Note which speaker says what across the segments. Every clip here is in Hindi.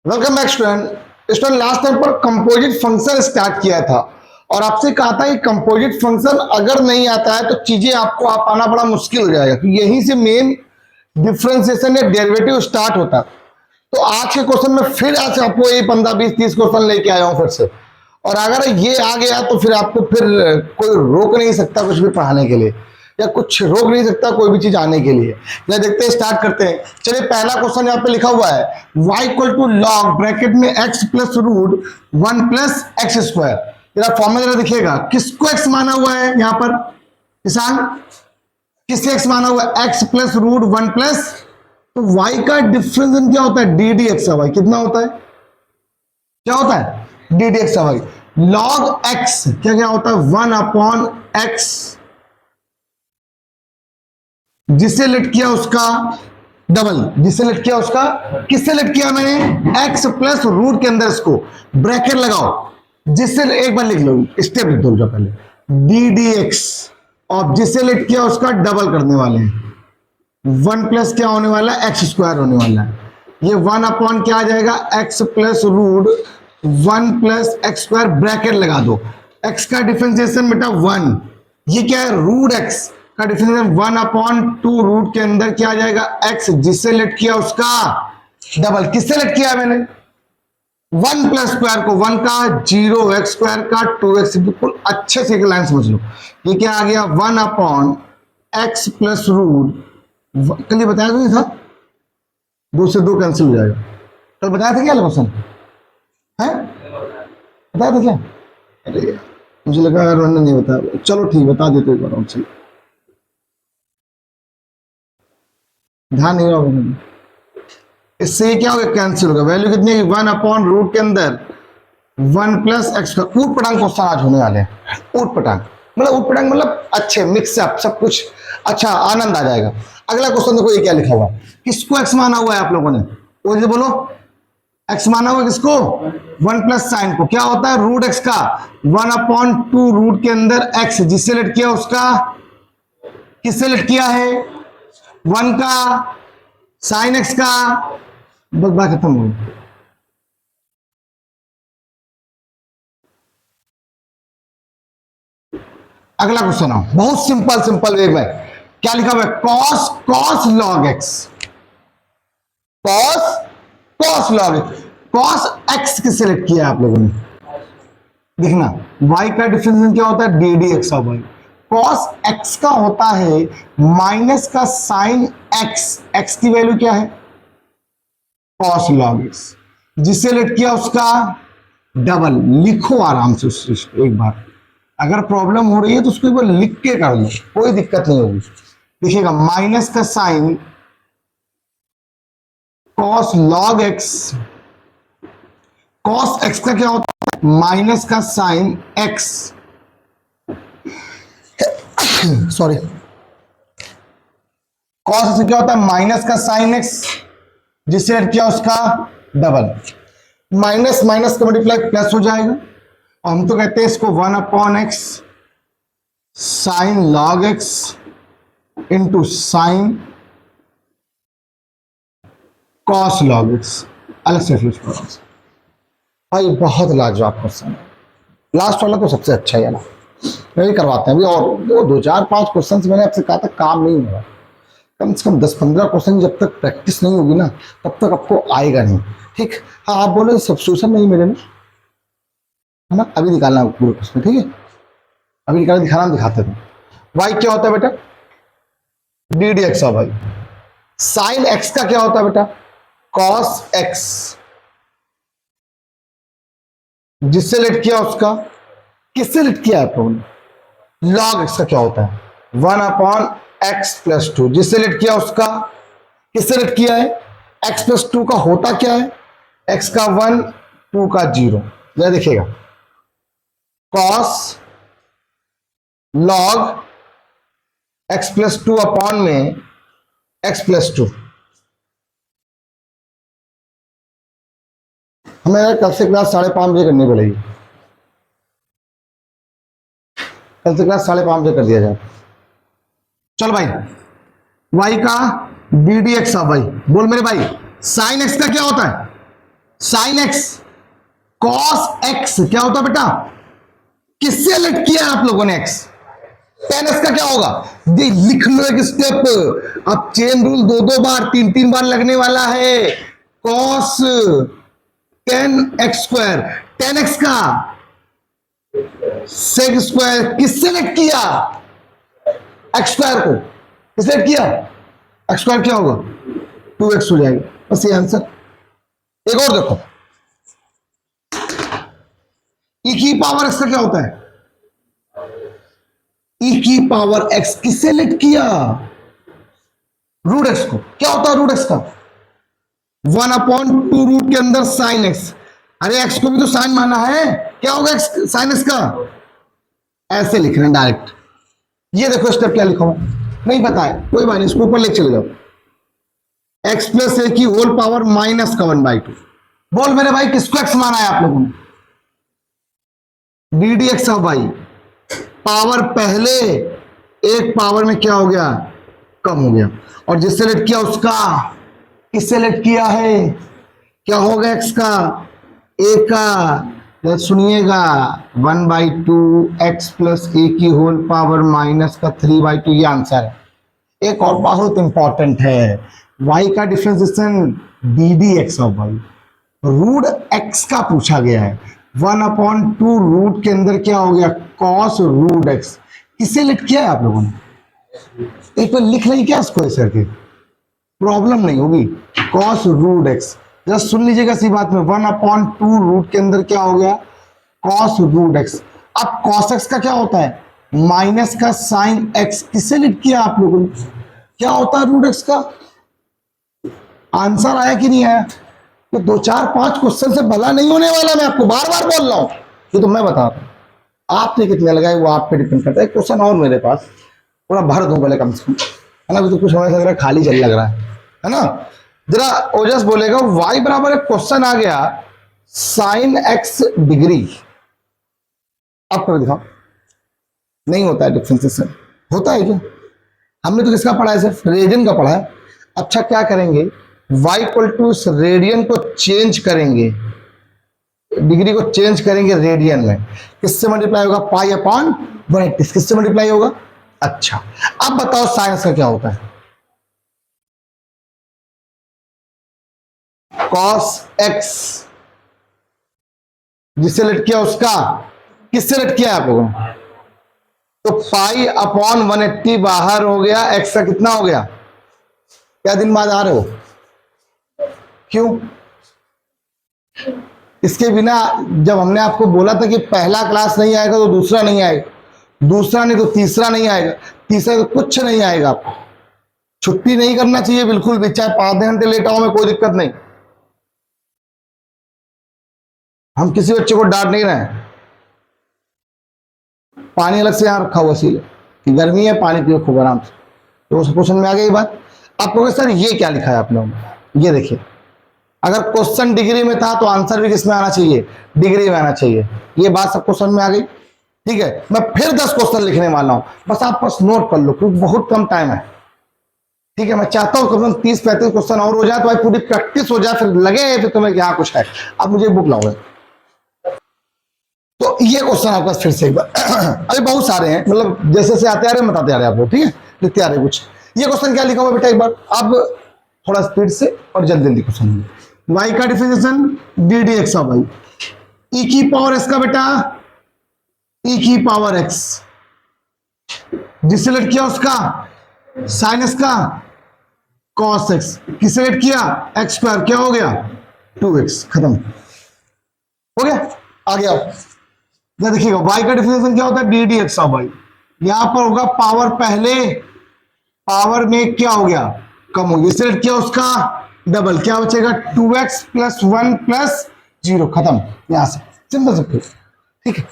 Speaker 1: Welcome back student. Student last time पर कंपोजिट फंक्शन स्टार्ट किया था और आपसे कहा था कि कंपोजिट फंक्शन अगर नहीं आता है तो चीजें आपको आ पाना बड़ा मुश्किल हो जाएगा, क्योंकि यहीं से मेन डिफरेंशिएशन या डेरिवेटिव स्टार्ट होता है। तो आज के क्वेश्चन में फिर आज आपको ये 15 20 30 क्वेश्चन लेके आया हूं फिर से, और अगर ये आ गया तो फिर आपको फिर कोई रोक नहीं सकता कुछ भी पढ़ाने के लिए, या कुछ रोक नहीं सकता कोई भी चीज आने के लिए। या देखते हैं, स्टार्ट करते हैं। चलिए, पहला क्वेश्चन यहाँ पे लिखा हुआ है y equal to log bracket में x plus root 1 plus x square. जरा फॉर्मूला दिखेगा, किसको x माना हुआ है यहाँ पर किसान, किससे x माना हुआ है? x प्लस रूट 1 प्लस, तो y का डिफरेंस क्या होता है? D D x y. कितना होता है? क्या होता है? D D x y. Log x क्या क्या होता है? 1 अपॉन एक्स, जिससे लेट किया उसका डबल, जिससे लेट किया उसका, किससे लेट किया मैंने? x प्लस रूट के अंदर इसको ब्रैकेट लगाओ, जिससे एक बार लिख लो, स्टेप लिख दो पहले, डी डी एक्स, और जिससे लेट किया उसका डबल करने वाले हैं। 1 प्लस क्या होने वाला है? एक्स स्क्वायर होने वाला है। ये 1 अपॉन क्या आ जाएगा? x plus root 1 plus x square, bracket लगा दो। x का डिफरेंशिएशन बेटा 1, ये क्या है? रूट x का डिफरेंशिएशन 1 अपॉन 2 रूट के अंदर क्या आ जाएगा? x, जिससे लेट किया उसका डबल। किससे लेट किया मैंने? 1 प्लस स्क्वायर को 1 का, 0 एक्स स्क्वायर का 2x। बिल्कुल अच्छे से एक लाइन समझ लो, ये क्या आ गया? 1 अपॉन एक्स प्लस रूट, कल ये बताया तो नहीं था? 2 से 2 कैंसिल हो जाएगा। कल बताया था क्या क्वेश्चन है? बताया था क्या? अरे मुझे लगा यार मैंने नहीं बताया। चलो ठीक, बता देते एक बार। चलो, ध्यान नहीं रहा, इससे क्या होगा? कैंसिल होगा। वैल्यू कितनी है? 1 अपॉन रूट के अंदर 1 प्लस एक्स का। ऊट पटांग क्वेश्चन आज होने वाले हैं। ऊट पटांग मतलब अच्छे मिक्सअप सब कुछ, अच्छा आनंद आ जाएगा। अगला क्वेश्चन देखो, ये क्या लिखा हुआ है? किसको एक्स माना हुआ है आप लोगों ने? वो जो बोलो, एक्स माना हुआ किसको? 1 प्लस साइन को। क्या होता है? रूट एक्स का 1 अपॉन 2 रूट के अंदर एक्स, जिससे लेट किया उसका, किससे लेट किया है? 1 का साइन एक्स का, बस बात खत्म हो गई। अगला क्वेश्चन आओ, बहुत सिंपल वे में। क्या लिखा हुआ है? Cos log x, cos log x. Cos x किससे लेट किया आप लोगों ने? देखना, y का डिफरेंशिएशन क्या होता है? D D x of y. Cos x का होता है माइनस का साइन एक्स, एक्स की वैल्यू क्या है? कॉस लॉग एक्स, जिससे लेट किया उसका डबल। लिखो आराम से उसको एक बार, अगर प्रॉब्लम हो रही है तो उसको एक बार लिख के कर लो, कोई दिक्कत नहीं होगी। देखिएगा, माइनस का sine cos log x, cos x का क्या होता है? माइनस का साइन एक्स, सॉरी, कॉस से क्या होता है? माइनस का साइन एक्स, जिससे ऐड किया उसका डबल। माइनस माइनस का मल्टीप्लाई प्लस हो जाएगा, और हम तो कहते हैं इसको 1 upon x sign log x into sine cos log x. अलग से भाई बहुत लाजवाब क्वेश्चन है। लास्ट वाला तो सबसे अच्छा है ना, वही करवाते हैं अभी। और वो 2 4 5 क्वेश्चन मैंने आपसे कहा था काम नहीं होगा। कम से कम 10 15 क्वेश्चन जब तक प्रैक्टिस नहीं होगी ना, तब तक आपको आएगा नहीं। ठीक, हाँ आप बोले सब्स्टिट्यूशन नहीं मेरे में, है ना? अभी निकालना पूरे क्वेश्चन, ठीक है? अभी निकालना, दिखाना, दिखाते थे। वाई क्या होता है बेटा? D D x of y. Sine x का क्या होता है बेटा? कॉस एक्स, जिससे लेट किया उसका, किससे लेट किया है आपने? लॉग एक्स का क्या होता है? 1 अपॉन एक्स प्लस 2, जिससे लेट किया उसका, किससे लेट किया है? एक्स प्लस 2 का होता क्या है? एक्स का 1, 2 का 0। यह देखिएगा, cos log x plus 2 upon में एक्स प्लस 2। हमें कल से क्लास 5:30 बजे करनी पड़ेगी। कल से क्लास 5:30 बजे कर दिया जाए। चल भाई, y का d D x of y. बोल मेरे भाई, साइन एक्स का क्या होता है? साइन एक्स कॉस एक्स क्या होता बेटा, किससे लेट किया है आप लोगों ने एक्स, टेन एक्स का क्या होगा, लिख लो एक स्टेप, अब चेन रूल दो दो बार तीन तीन बार लगने वाला है, cos tan x square, ten x का सेक स्क्वायर किससे लेट किया, एक्स स्क्वायर को किससे लेट किया, एक्स स्क्वायर क्या होगा 2x हो जाएगा, बस ये आंसर। एक और देखो, e की पावर x का क्या होता है, e की पावर x किससे लेट किया, रूट x को, क्या होता है रूट x का 1/2 रूट के अंदर साइन x, अरे x को भी तो साइन माना है, क्या होगा x साइन x का, ऐसे लिख रहे हैं डायरेक्ट। ये देखो स्टेप क्या लिखा हुआ, नहीं पता है कोई बात नहीं, इसको ऊपर ले चले जाओ, x प्लस ए की होल पावर माइनस का 1/2, बोल मेरे भाई किसको x माना है आप लोगों ने, d D x of y, power पहले एक पावर में क्या हो गया कम हो गया, और जिससे लेट किया उसका किससे लेट किया है, क्या होगा x का a का, सुनिएगा 1/2 x प्लस ए की होल पावर माइनस का 3/2, ये आंसर है। एक और बहुत इंपॉर्टेंट है, y का differentiation D D x of y, root x का पूछा गया है, 1/2 रूट के अंदर क्या हो गया कॉस रूट x, किससे लिख किया है आप लोगों ने, एक बार लिख लें क्या इसको ऐसे करके, प्रॉब्लम नहीं होगी, कॉस रूट x, जस्ट सुन लीजिएगा इसी बात में, 1/2 रूट के अंदर क्या हो गया कॉस रूट x, अब कॉस x का क्या होता है माइनस का साइन x, किससे लिख किया आप लोगों ने, क्या होता है रूट x का, आंसर आया कि नहीं आया, तो 2 4 5 क्वेश्चन से भला नहीं होने वाला, मैं आपको बार बार बोल रहा हूं, ये तो मैं बता रहा हूं, आपने कितने लगाए वो आप पे डिपेंड करता है। क्वेश्चन और मेरे पास पूरा भर दूं पहले कम से कम, है ना, तो कुछ समय से खाली चल लग रहा है ना, जरा ओजस बोलेगा y बराबर एक क्वेश्चन आ गया साइन x डिग्री, अब कर दिखाओ, नहीं होता है डिफरेंशिएशन, होता है क्या, हमने तो किसका पढ़ा है सिर्फ रेडियन का पढ़ा है। अच्छा क्या करेंगे, y इक्वल टू रेडियन को चेंज करेंगे, डिग्री को चेंज करेंगे रेडियन में, किससे मल्टीप्लाई होगा पाई अपॉन 180, किससे मल्टीप्लाई होगा। अच्छा अब बताओ साइंस का क्या होता है, कॉस एक्स जिससे लेट किया उसका किससे लेट किया आप लोगों ने, तो पाई अपॉन 180 बाहर हो गया, एक्स का कितना हो गया, क्या दिन बाद आ रहे हो, क्यों, इसके बिना जब हमने आपको बोला था कि पहला क्लास नहीं आएगा तो दूसरा नहीं आएगा, दूसरा नहीं तो तीसरा नहीं आएगा, तीसरा तो कुछ नहीं आएगा, आपको छुट्टी नहीं करना चाहिए बिल्कुल भी, चाहे 5 घंटे लेट आओ में कोई दिक्कत नहीं, हम किसी बच्चे को डांट नहीं रहे हैं, पानी अलग से यहां रखा हुआ सील कि गर्मी है पानी पियो खूब आराम से, तो उस क्वेश्चन में आ गई बात। आप कहोगे सर ये क्या लिखा है आप लोगों ने, ये देखिए अगर क्वेश्चन डिग्री में था तो आंसर भी किसमें आना चाहिए, डिग्री में आना चाहिए, ये बात सब क्वेश्चन में आ गई, ठीक है। मैं फिर 10 क्वेश्चन लिखने वाला हूं, बस आप बस नोट कर लो क्योंकि बहुत कम टाइम है, ठीक है। मैं चाहता हूं कम से कम 30-35 क्वेश्चन और हो जाए तो भाई पूरी प्रैक्टिस हो जाए, फिर लगे फिर तुम्हें क्या कुछ है। अब मुझे बुक लाओगे, तो ये क्वेश्चन आपका फिर से एक बार अरे बहुत सारे हैं, मतलब जैसे जैसे आते आ रहे बताते आ रहे आपको, ठीक है, लिखते आ रहे कुछ। ये क्वेश्चन क्या लिखा हुआ बेटा एक बार अब थोड़ा स्पीड से और जल्दी जल्दी क्वेश्चन, y का differentiation D D x of Y, E की पावर x का बेटा ई की पावर x, जिससे लेट किया उसका साइन x का कॉस x, किससे लेट किया x स्क्वायर, क्या हो गया 2x, खत्म हो गया। आगे आओ देखिएगा y का डिफरेंशिएशन क्या होता है D D x of y, यहां पर होगा पावर पहले पावर में क्या हो गया कम हो गया, इससे लेट किया उसका डबल, क्या बचेगा 2x प्लस 1 प्लस 0, खत्म, यहां से सिंपल सिंपल, ठीक है।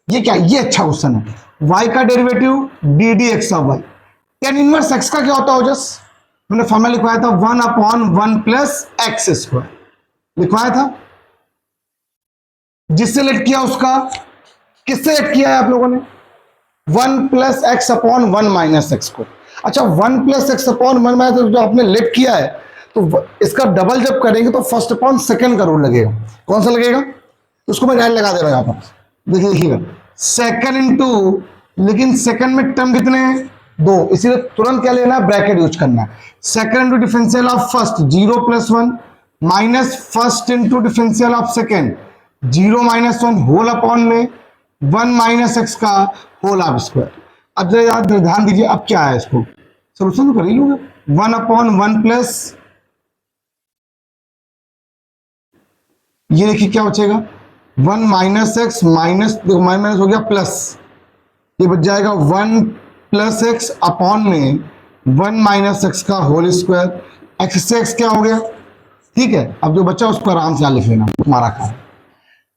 Speaker 1: ये क्या, ये अच्छा क्वेश्चन है, y का derivative d D x of y, tan inverse x का क्या होता है जस, मैंने फॉर्मूला लिखवाया था 1/1 प्लस एक्स स्क्वायर लिखवाया था, जिससे लेट किया उसका किससे लेट किया है आप लोगों ने 1 plus x upon 1 minus x को। अच्छा 1 प्लस एक्स अपॉन 1 माइनस जो आपने लेट किया है तो इसका डबल जब करेंगे तो फर्स्ट अपॉन सेकंड का रूल लगेगा। कौन सा लगेगा? उसको मैं लाइन लगा दे रहा हूं यहां पर, देखिए देखिएगा, सेकंड इंटू, लेकिन सेकंड में टर्म कितने हैं? 2, इसीलिए तुरंत क्या लेना है? ब्रैकेट यूज करना है। Second into differential of first 0 + 1 minus first into differential of second 0 - 1 whole upon में 1 - x का होल ऑफ स्क्वायर। अब जरा याद ध्यान दीजिए, अब क्या है, इसको सोल्यूशन तो कर ही लोगे। 1/1 प्लस, ये देखिए क्या बचेगा, 1 - x माइनस माइनस हो गया प्लस, ये बच जाएगा 1 + x अपॉन में 1 - x का होल स्क्वायर। x से x क्या हो गया? ठीक है, अब जो बच्चा उसको आराम से लिख लेना, तुम्हारा काम।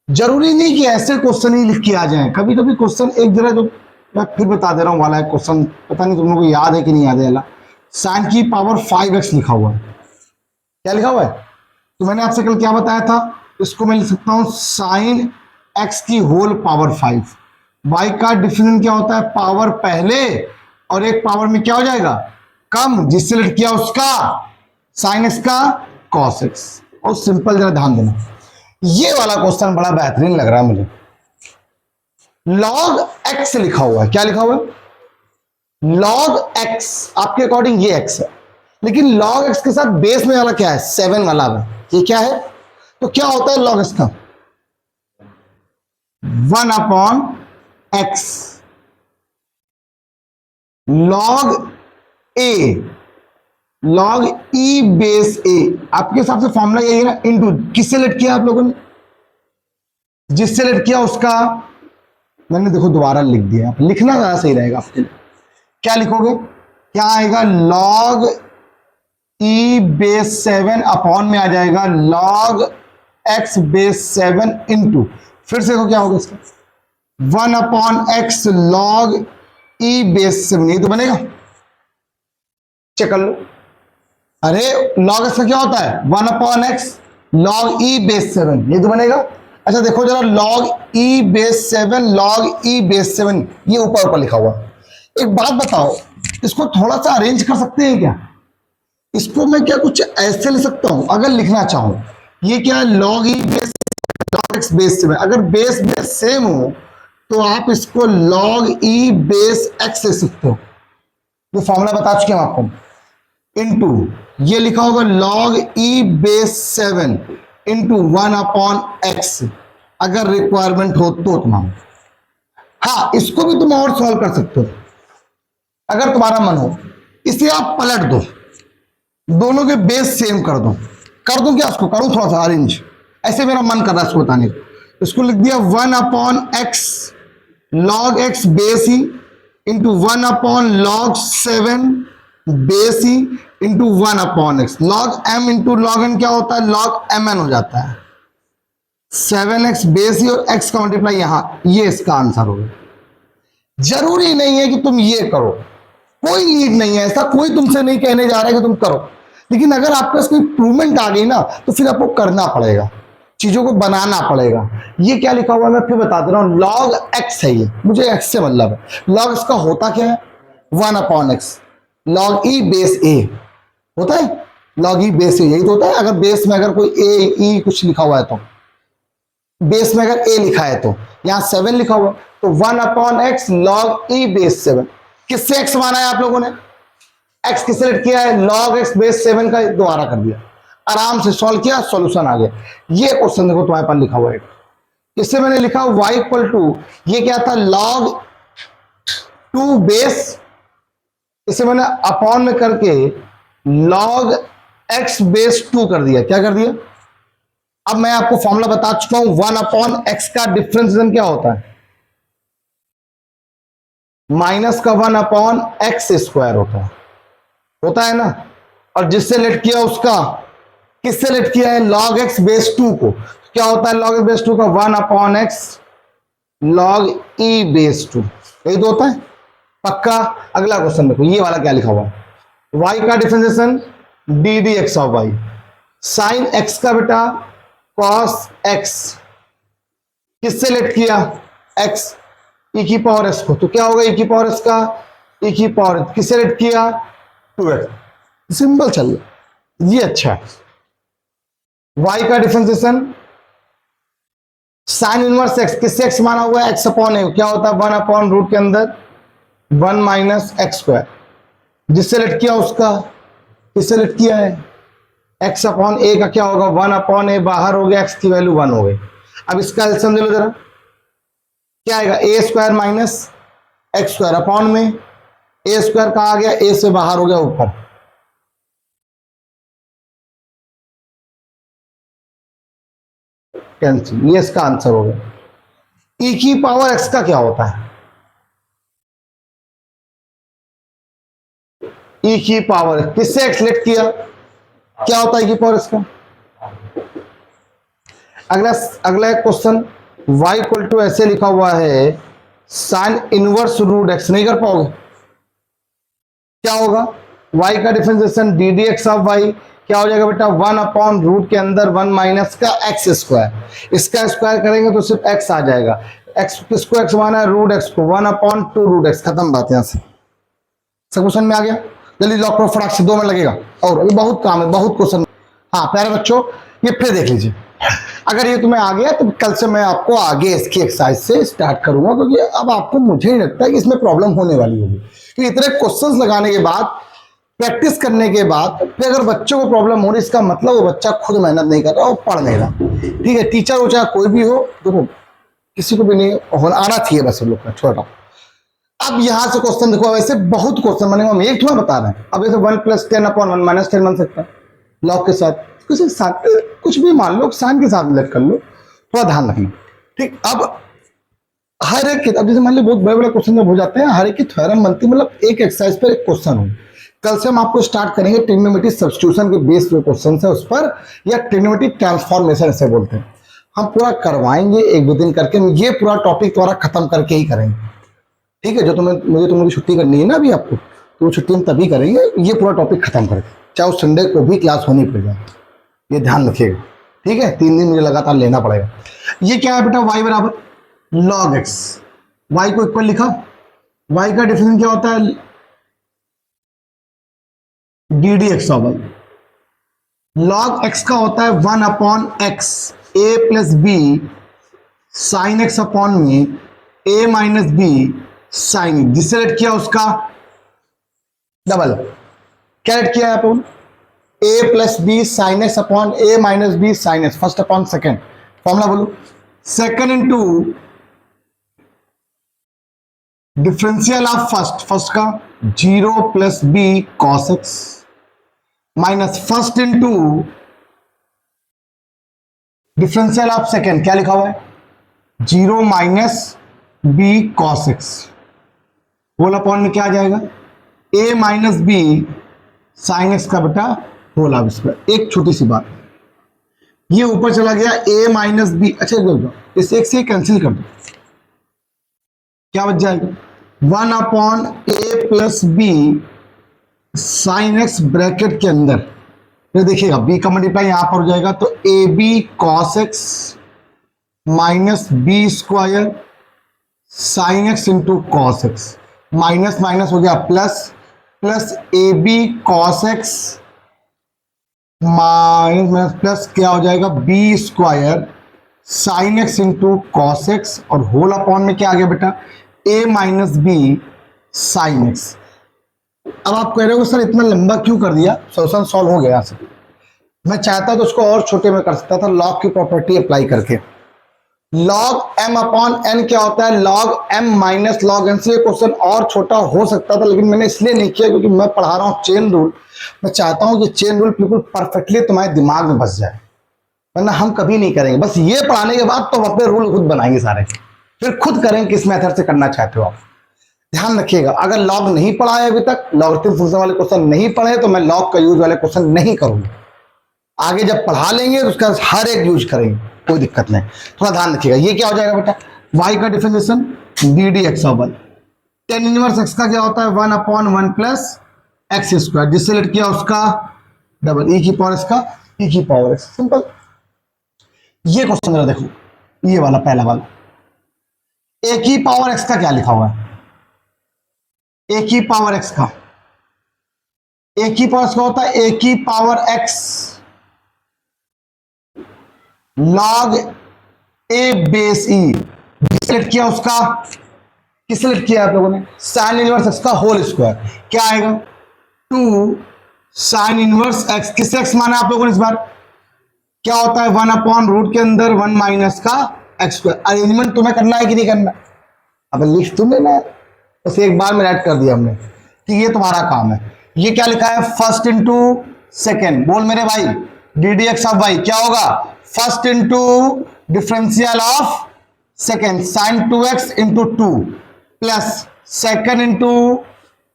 Speaker 1: जरूरी नहीं कि ऐसे क्वेश्चन ही लिख के आ जाए, कभी कभी क्वेश्चन एक जगह, जो मैं फिर बता दे रहा हूँ वाला है क्वेश्चन, पता नहीं तुम लोगों को याद है कि नहीं याद है। साइन की पावर 5x लिखा हुआ है, क्या लिखा हुआ है? तो मैंने आपसे कल क्या बताया था, इसको मैं लिख सकता हूं साइन x की होल पावर 5। y का डिफरेंस क्या होता है? पावर पहले और एक पावर में क्या हो जाएगा? कम, जिससे लिख किया उसका साइन x का cos x। और सिंपल, जरा ध्यान देना, ये वाला क्वेश्चन बड़ा बेहतरीन लग रहा है मुझे। log x लिखा हुआ है, क्या लिखा हुआ है? log x, आपके अकॉर्डिंग ये x है, लेकिन log x के साथ बेस में वाला क्या है? 7 वाला है, ये क्या है? तो क्या होता है log x का? 1/x log a, log e base a। आपके हिसाब से फॉर्मूला यही है ना, इनटू किससे लेट किया आप लोगों ने? जिससे लेट किया उसका, मैंने देखो दोबारा लिख दिया, लिखना ज्यादा सही रहेगा आपके लिए। क्या लिखोगे? क्या आएगा? log e बेस 7 अपॉन में आ जाएगा log x बेस 7 इंटू, फिर से देखो क्या होगा इसका, 1/x log e बेस 7, ये तो बनेगा, चेक कर लो। अरे log x का क्या होता है? 1/x log e बेस 7, ये तो बनेगा। अच्छा देखो जरा, log e base 7 log e base 7, ये ऊपर ऊपर लिखा हुआ। एक बात बताओ, इसको थोड़ा सा अरेंज कर सकते हैं क्या? इसको मैं क्या कुछ ऐसे लिख सकता हूं अगर लिखना चाहूं? ये क्या है? log e base log x base 7, अगर बेस बेस सेम हो तो आप इसको log e बेस x लिख सकते हो, ये फॉर्मूला बता चुके हैं आपको। इनटू ये लिखा होगा log e base 7 into 1/x, अगर रिक्वायरमेंट हो तो तुम्हारा। हाँ, इसको भी तुम और सॉल्व कर सकते हो अगर तुम्हारा मन हो। इसे आप पलट दो, दोनों के बेस सेम कर दो। कर दूं क्या? उसको करूं थोड़ा सा अरेंज, ऐसे मेरा मन कर रहा है इसको बताने को। इसको लिख दिया 1/x log x बेस ही इंटू 1/log 7 बेस ही into 1/x log m into log n क्या होता है? log mn हो जाता है। 7x बेस ही और x का मल्टीप्लाई यहां, ये इसका आंसर होगा। जरूरी नहीं है कि तुम ये करो, कोई नीड नहीं है, ऐसा कोई तुमसे नहीं कहने जा रहा है कि तुम करो, लेकिन अगर आपके कोई इंप्रूवमेंट आ गई ना तो फिर आपको करना पड़ेगा, चीजों को बनाना पड़ेगा। ये क्या लिखा हुआ है मैं फिर बता दे रहा हूं, log x है ये, मुझे x से मतलब है। log इसका होता क्या है? 1/x log e base a होता है, log e बेस a यही तो होता है। अगर बेस में अगर कोई a e कुछ लिखा हुआ है तो, बेस में अगर a लिखा है तो यहां 7 लिखा हुआ, तो 1/x log e बेस 7। किससे x माना है आप लोगों ने? x किससे सेलेक्ट किया है? log x बेस 7 का दोबारा कर दिया, आराम से सॉल्व किया, सॉल्यूशन आ गया। ये क्वेश्चन देखो तुम्हारे पास लिखा हुआ है, इससे मैंने लिखा y = ये क्या था? log 2 बेस, इसे मैंने अपॉन में करके log x बेस 2 कर दिया। क्या कर दिया? अब मैं आपको फॉर्मूला बता चुका हूं, 1/x का डिफरेंशिएशन क्या होता है? माइनस का 1/x स्क्वायर होता है ना। और जिससे लेट किया उसका, किससे लेट किया है? log x बेस 2 को। क्या होता है log x बेस 2 का? 1/x log e बेस 2, यही तो होता है पक्का। अगला क्वेश्चन देखो, ये वाला क्या लिखा हुआ है? y का डिफरेंशिएशन d dx ऑफ y, साइन x का बेटा cos x, किससे लेट किया? x e की पावर s को, तो क्या होगा e की पावर s का? e की पावर, किससे लेट किया? 2x। सिंपल चल रहा, ये अच्छा है। y का डिफरेंशिएशन साइन इनवर्स एक्स, किससे एक्स माना हुआ है? एक्स अपॉन ए, क्या होता है? 1 अपॉन रूट के अंदर 1 माइनस एक्स स्क्वायर, जिससे लेट किया उसका, किससे लेट किया है? एक्स अपॉन ए का क्या होगा? 1 अपॉन ए, बाहर हो गया, एक्स की वैल्यू 1 हो गई। अब इसका एलसीएम ले लो जरा, क्या आएगा? A square minus X square upon में ए स्क्वायर का आ गया, ए से बाहर हो गया ऊपर, कैंसिल, ये इसका आंसर हो गया। ई की पावर एक्स का क्या होता है? ई की पावर किससे एक्स लेट किया, क्या होता है ई की पावर एक्स का? अगला अगला क्वेश्चन, y इक्वल टू ऐसे लिखा हुआ है साइन इनवर्स रूट एक्स, नहीं कर पाओगे, क्या होगा? y का differentiation D D x of y, क्या हो जाएगा बेटा? 1 अपॉन रूट के अंदर 1 माइनस का एक्स स्क्वायर, इसका स्क्वायर करेंगे तो सिर्फ x आ जाएगा। x किसको x माना है? रूट x को, 1 अपॉन 2 रूट x, खत्म बात यहां से। सब क्वेश्चन में आ गया, जल्दी लॉक करो फटाक से, 2 मिनट लगेगा और अभी बहुत काम है, बहुत क्वेश्चन। हाँ प्यारे बच्चों, ये फिर देख लीजिए, अगर ये तुम्हें आ गया तो कल से मैं आपको आगे इसकी एक्सरसाइज से स्टार्ट करूंगा, क्योंकि अब आपको, मुझे नहीं लगता कि इसमें प्रॉब्लम होने वाली होगी, कि इतने क्वेश्चंस लगाने के बाद, प्रैक्टिस करने के बाद फिर अगर बच्चों को प्रॉब्लम हो रही, इसका मतलब वो बच्चा खुद मेहनत नहीं कर रहा और पढ़ नहीं रहा। ठीक है, टीचर हो चाहे कोई भी हो, देखो किसी को भी नहीं आना चाहिए बस लोग का छोटा। अब यहां से क्वेश्चन देखो, वैसे बहुत क्वेश्चन बनेगा, हम एक थोड़ा बता रहे हैं। अब जैसे 1 प्लस 10 अपॉन 1 माइनस 10 बन सकता है लॉग के साथ, कुछ भी मान लो, साइन के साथ रिलेट कर लो, थोड़ा ध्यान रखना। ठीक, अब हर एक, अब जैसे मान लो बहुत बड़े बड़े क्वेश्चन जब हो जाते हैं, हर एक की थ्योरम बनती है, मतलब एक एक्सरसाइज पर एक क्वेश्चन हो। कल से हम आपको स्टार्ट करेंगे ट्रिग्नोमेट्री सब्स्टिट्यूशन के बेस पे क्वेश्चन है उस पर, या ट्रिग्नोमेट्री ट्रांसफॉर्मेशन ऐसे बोलते हैं, हम पूरा करवाएंगे एक दो दिन करके, ये पूरा टॉपिक तुम्हारा खत्म करके ही करेंगे। ठीक है, जो तुम्हें छुट्टी करनी है ना अभी आपको, तो वो छुट्टी हम तभी करेंगे, ये पूरा टॉपिक खत्म करके, चाहे उस संडे को भी क्लास होनी पड़ जाए, ये ध्यान रखिएगा। ठीक है, 3 दिन मुझे लगातार लेना पड़ेगा। ये क्या है बेटा? y बराबर log x, y को इक्वल लिखा, y का डिफरेंस क्या होता है? D D x of Y. Log x का होता है 1 upon X, A plus B sine X upon में a minus B sine X, जिससे रेट किया उसका डबल, क्या रेट किया है अपन? a plus B sine X upon A minus B sine X, first upon second, formula बोलो, second into differential of first का 0 plus b cos x, minus first into differential of second, क्या लिखा हुआ है? 0 minus b cos x, whole upon में क्या आ जाएगा? a minus B sine x का बेटा होल ऑफ स्क्वायर। एक छोटी सी बात, ये ऊपर चला गया a माइनस बी, अच्छा इस एक से कैंसिल कर दो, क्या बच जाएगा? 1 upon a plus B sine x bracket के अंदर, फिर देखिएगा b का मल्टीप्लाई यहां पर हो जाएगा, तो a b cos x minus b square sine x into cos x, minus minus हो गया plus, plus a b cos x minus minus plus क्या हो जाएगा? B square sine x into cos x, और होल अपॉन में क्या आ गया बेटा? A minus B sine x. अब आप कह रहे हो सर इतना लंबा क्यों कर दिया? सॉल्यूशन सॉल्व हो गया। मैं चाहता तो उसको और छोटे में कर सकता था, लॉग की प्रॉपर्टी अप्लाई करके। लॉग एम अपॉन एन क्या होता है? Log m minus log n, से क्वेश्चन और छोटा हो सकता था, लेकिन मैंने इसलिए नहीं किया क्योंकि मैं पढ़ा रहा हूं चेन रूल। मैं चाहता हूं कि चेन रूल बिल्कुल परफेक्टली तुम्हारे दिमाग में बस जाए, वरना हम कभी नहीं करेंगे। बस ये पढ़ाने के बाद तो अपने रूल खुद बनाएंगे सारे, फिर खुद करेंगे किस मेथड से करना चाहते हो आप। ध्यान रखिएगा, अगर लॉग नहीं पढ़ा है अभी तक, लॉगरिथम फंक्शन वाले क्वेश्चन नहीं पढ़े, तो मैं लॉग का यूज वाले क्वेश्चन नहीं करूंगा। आगे जब पढ़ा लेंगे तो उसका हर एक यूज करेंगे, कोई दिक्कत नहीं। थोड़ा ध्यान रखिएगा। ये क्या हो जाएगा बेटा? y का differentiation D D x of 1, ten inverse x का क्या होता है? 1 अपॉन 1 प्लस एक्स स्क्वायर, जिससे लेट किया उसका डबल, e की पावर इसका e की पावर x, सिंपल। ये क्वेश्चन जरा देखो, ये वाला पहला वाला, a की पावर x का क्या लिखा हुआ है? a की पावर x का ए की पावर क्या होता है, ए की पावर एक्स लॉग ए बेस ई। सेलेक्ट किया उसका, किस सेलेक्ट किया आप लोगों ने, साइन इनवर्स एक्स का होल स्क्वायर। क्या आएगा, 2 साइन इनवर्स एक्स। किस एक्स माना आप लोगों ने इस बार, क्या होता है 1 अपॉन रूट के अंदर 1 माइनस का एक्स स्क्वायर। अरेंजमेंट तुम्हें करना है कि नहीं करना, अब लिख तुमने ना, बस एक बार में ऐड कर दिया हमने कि ये तुम्हारा काम है। ये क्या लिखा है, फर्स्ट इंटू सेकेंड, बोल मेरे भाई, d D x of y क्या होगा, first into differential of second sine 2x into 2 plus second into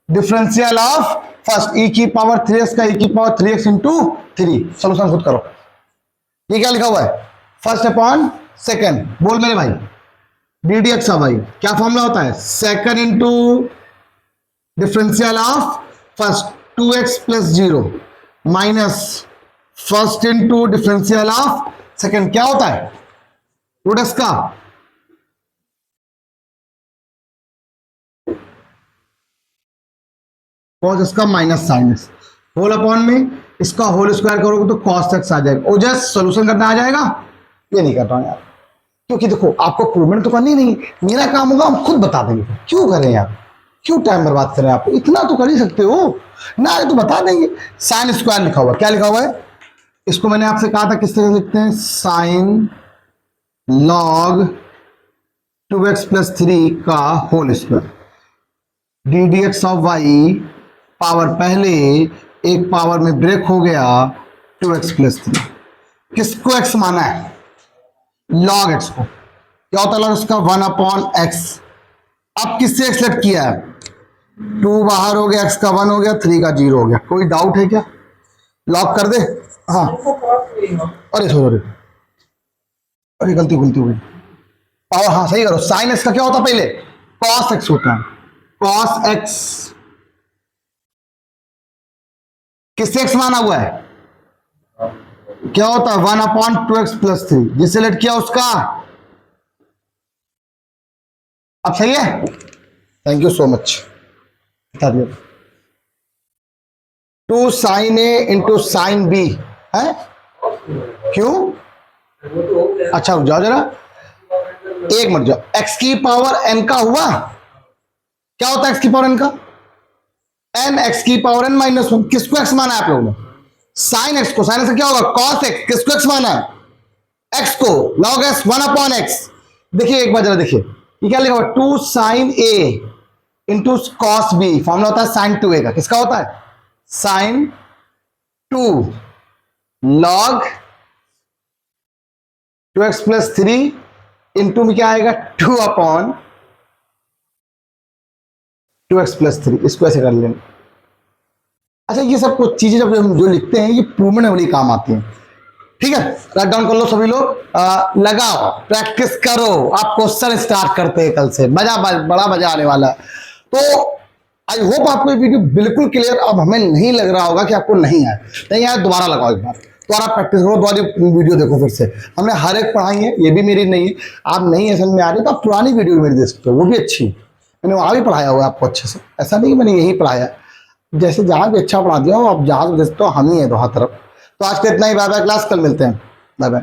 Speaker 1: differential of first e की पावर 3x का ई की पावर 3x इंटू 3। सोल्यूशन खुद करो। ये क्या लिखा हुआ है, फर्स्ट अपॉन सेकेंड, बोल मेरे भाई, d D x of y क्या फॉर्मूला होता है, second into differential of first 2x plus 0 minus first into differential of second क्या होता है, रूट एक्स का कॉस इसका minus sine x whole upon में इसका होल स्क्वायर करोगे तो कॉस एक्स आ जाएगा। और जस्ट सोल्यूशन करना आ जाएगा, ये नहीं कर रहा हूं यार, क्योंकि देखो आपको प्रूवमेंट तो करनी नहीं, मेरा काम होगा हम खुद बता देंगे। क्यों करें यार, क्यों टाइम बर्बाद करें, आप इतना तो कर ही सकते हो ना, तो बता देंगे। साइन स्क्वायर लिखा हुआ, क्या लिखा हुआ है, इसको मैंने आपसे कहा था किस तरह लिखते हैं, साइन लॉग 2x प्लस 3 का whole square d D x of y power पहले एक पावर में ब्रेक हो गया 2x प्लस 3। किसको x माना है, लॉग x को। क्या होता है लॉग x का, 1 अपॉन एक्स। अब किससे x सेलेक्ट किया है, 2 बाहर हो गया, x का 1 हो गया, 3 का 0 हो गया। कोई डाउट है क्या, लॉक कर दे। हाँ अरे सॉरी, अरे गलती हो गई पावर, हाँ सही करो। साइन एक्स का क्या होता है पहले, कॉस एक्स होता है, कॉस एक्स किससे एक्स माना हुआ है, क्या होता है 1 अपॉन 2x प्लस 3। जिसे सिलेक्ट किया उसका, अब सही है, थैंक यू सो मच, बता दिया। 2 साइन ए इंटू साइन बी है, क्यों, अच्छा रुक जाओ जरा, एक मिनट जाओ। एक्स की पावर n का हुआ, क्या होता है एक्स की पावर n का, n एक्स की पावर n माइनस 1। किसको x माना है आप लोगों ने, साइन एक्स को। साइन एक्स क्या होगा, कॉस एक्स। किसको x माना है, x को, लॉग एक्स 1 अपॉन एक्स। देखिए एक बार जरा देखिए, ये क्या लिखा हुआ, 2 साइन ए इंटू कॉस बी, फॉर्मूला होता है साइन 2a का। किसका होता है, sign 2 log 2x plus 3 into में क्या आएगा 2 अपॉन 2x प्लस 3। इसको ऐसे कर लेंगे। अच्छा ये सब कुछ चीजें जब हम जो लिखते हैं ये प्रूवमेंट वाली काम आती हैं, ठीक है। राइट डाउन कर लो सभी लोग, लगाओ प्रैक्टिस करो। आप क्वेश्चन स्टार्ट करते हैं कल से, बड़ा मजा आने वाला है। तो आई होप आपको ये वीडियो बिल्कुल क्लियर, अब हमें नहीं लग रहा होगा कि आपको नहीं आया, नहीं आया दोबारा लगाओ, एक बार दोबारा प्रैक्टिस करो, दोबारा वीडियो देखो फिर से। हमने हर एक पढ़ाई है, ये भी मेरी नहीं है, आप नहीं है समझ में आ रही तो आप पुरानी वीडियो मेरी देख सकते हो, वो भी अच्छी, मैंने वहाँ भी पढ़ाया हुआ है आपको अच्छे से। ऐसा नहीं कि मैंने यही पढ़ाया, जैसे जहाँ भी अच्छा पढ़ा दिया हो, आप जहाँ से देखते हो हम ही है दोनों तरफ। तो आज के इतना ही, बाय बाय क्लास, कल मिलते हैं, बाय बाय।